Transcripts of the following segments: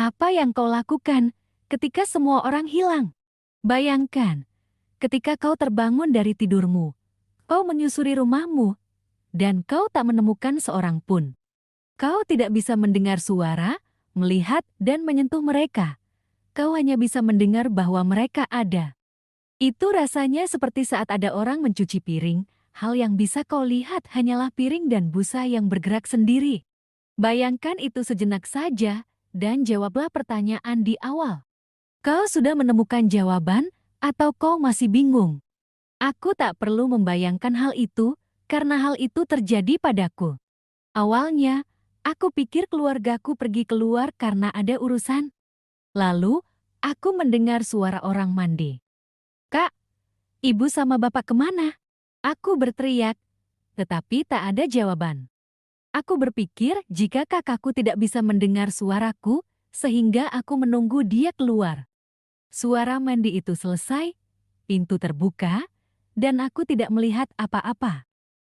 Apa yang kau lakukan ketika semua orang hilang? Bayangkan, ketika kau terbangun dari tidurmu, kau menyusuri rumahmu, dan kau tak menemukan seorang pun. Kau tidak bisa mendengar suara, melihat, dan menyentuh mereka. Kau hanya bisa mendengar bahwa mereka ada. Itu rasanya seperti saat ada orang mencuci piring, hal yang bisa kau lihat hanyalah piring dan busa yang bergerak sendiri. Bayangkan itu sejenak saja, dan jawablah pertanyaan di awal. Kau sudah menemukan jawaban, atau kau masih bingung? Aku tak perlu membayangkan hal itu, karena hal itu terjadi padaku. Awalnya, aku pikir keluargaku pergi keluar karena ada urusan. Lalu, aku mendengar suara orang mandi. Kak, ibu sama bapak kemana? Aku berteriak, tetapi tak ada jawaban. Aku berpikir jika kakakku tidak bisa mendengar suaraku, sehingga aku menunggu dia keluar. Suara mandi itu selesai, pintu terbuka, dan aku tidak melihat apa-apa.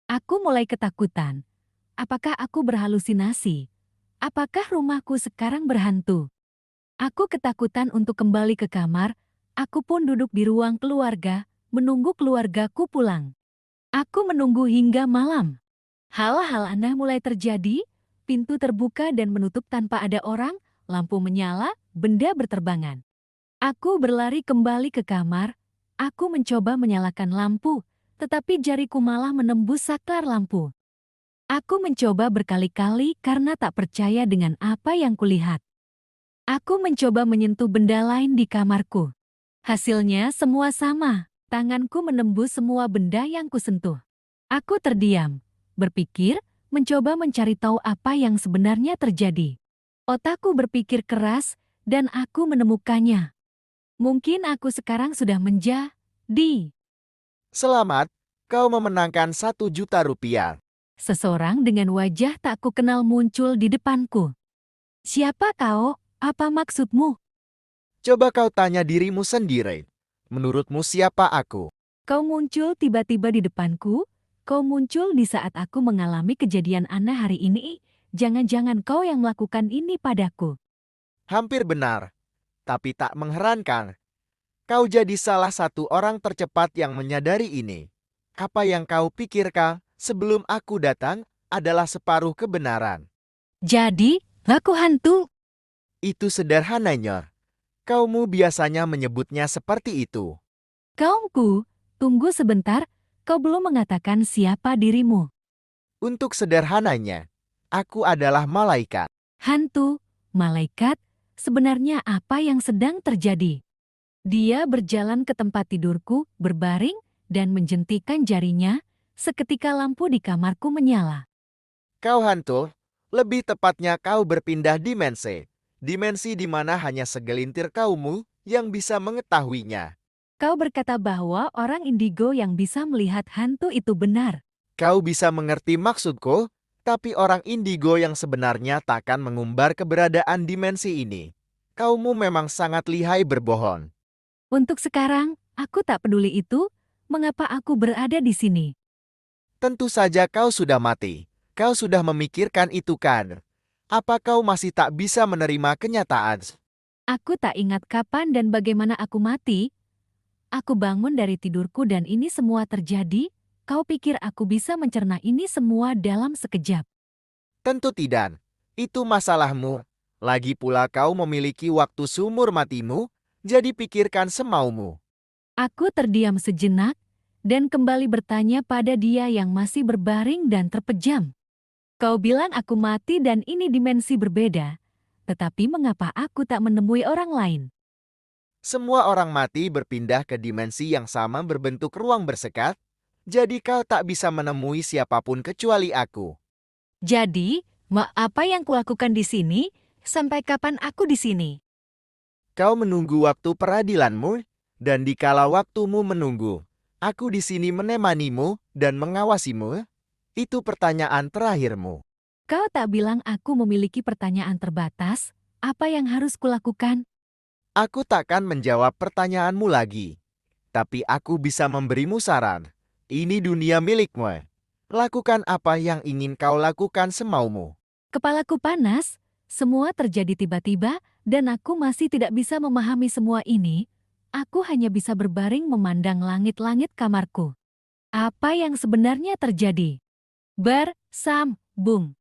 Aku mulai ketakutan. Apakah aku berhalusinasi? Apakah rumahku sekarang berhantu? Aku ketakutan untuk kembali ke kamar. Aku pun duduk di ruang keluarga, menunggu keluargaku pulang. Aku menunggu hingga malam. Hal-hal aneh mulai terjadi, pintu terbuka dan menutup tanpa ada orang, lampu menyala, benda berterbangan. Aku berlari kembali ke kamar, aku mencoba menyalakan lampu, tetapi jariku malah menembus saklar lampu. Aku mencoba berkali-kali karena tak percaya dengan apa yang kulihat. Aku mencoba menyentuh benda lain di kamarku. Hasilnya semua sama, tanganku menembus semua benda yang kusentuh. Aku terdiam, berpikir, mencoba mencari tahu apa yang sebenarnya terjadi. Otakku berpikir keras, dan aku menemukannya. Mungkin aku sekarang sudah menjadi Selamat, kau memenangkan 1 juta rupiah. seseorang dengan wajah tak kukenal muncul di depanku. Siapa kau? Apa maksudmu? Coba kau tanya dirimu sendiri. Menurutmu siapa aku? Kau muncul tiba-tiba di depanku. Kau muncul di saat aku mengalami kejadian aneh hari ini. Jangan-jangan kau yang melakukan ini padaku. Hampir benar, tapi tak mengherankan. Kau jadi salah satu orang tercepat yang menyadari ini. Apa yang kau pikirkan sebelum aku datang adalah separuh kebenaran. Jadi, aku hantu. Itu sederhananya. Kaumu biasanya menyebutnya seperti itu. Kaumku, tunggu sebentar. Kau belum mengatakan siapa dirimu. Untuk sederhananya, aku adalah malaikat. Hantu, malaikat, sebenarnya apa yang sedang terjadi? Dia berjalan ke tempat tidurku, berbaring, dan menjentikan jarinya, seketika lampu di kamarku menyala. Kau hantu, lebih tepatnya kau berpindah dimensi. Dimensi di mana hanya segelintir kaumu yang bisa mengetahuinya. Kau berkata bahwa orang indigo yang bisa melihat hantu itu benar. Kau bisa mengerti maksudku, tapi orang indigo yang sebenarnya takkan mengumbar keberadaan dimensi ini. Kaumu memang sangat lihai berbohong. Untuk sekarang, aku tak peduli itu, mengapa aku berada di sini. Tentu saja kau sudah mati. Kau sudah memikirkan itu kan? Apa kau masih tak bisa menerima kenyataan? Aku tak ingat kapan dan bagaimana aku mati. Aku bangun dari tidurku dan ini semua terjadi. Kau pikir aku bisa mencerna ini semua dalam sekejap? Tentu tidak. Itu masalahmu. Lagi pula kau memiliki waktu seumur matimu, jadi pikirkan semaumu. Aku terdiam sejenak dan kembali bertanya pada dia yang masih berbaring dan terpejam. Kau bilang aku mati dan ini dimensi berbeda, tetapi mengapa aku tak menemui orang lain? Semua orang mati berpindah ke dimensi yang sama berbentuk ruang bersekat, jadi kau tak bisa menemui siapapun kecuali aku. Jadi, apa yang kulakukan di sini? Sampai kapan aku di sini? Kau menunggu waktu peradilanmu, dan dikala waktumu menunggu, aku di sini menemanimu dan mengawasimu. Itu pertanyaan terakhirmu. Kau tak bilang aku memiliki pertanyaan terbatas, apa yang harus kulakukan? Aku takkan menjawab pertanyaanmu lagi, tapi aku bisa memberimu saran. Ini dunia milikmu. Lakukan apa yang ingin kau lakukan semaumu. Kepalaku panas, semua terjadi tiba-tiba, dan aku masih tidak bisa memahami semua ini. Aku hanya bisa berbaring memandang langit-langit kamarku. Apa yang sebenarnya terjadi? Bersambung.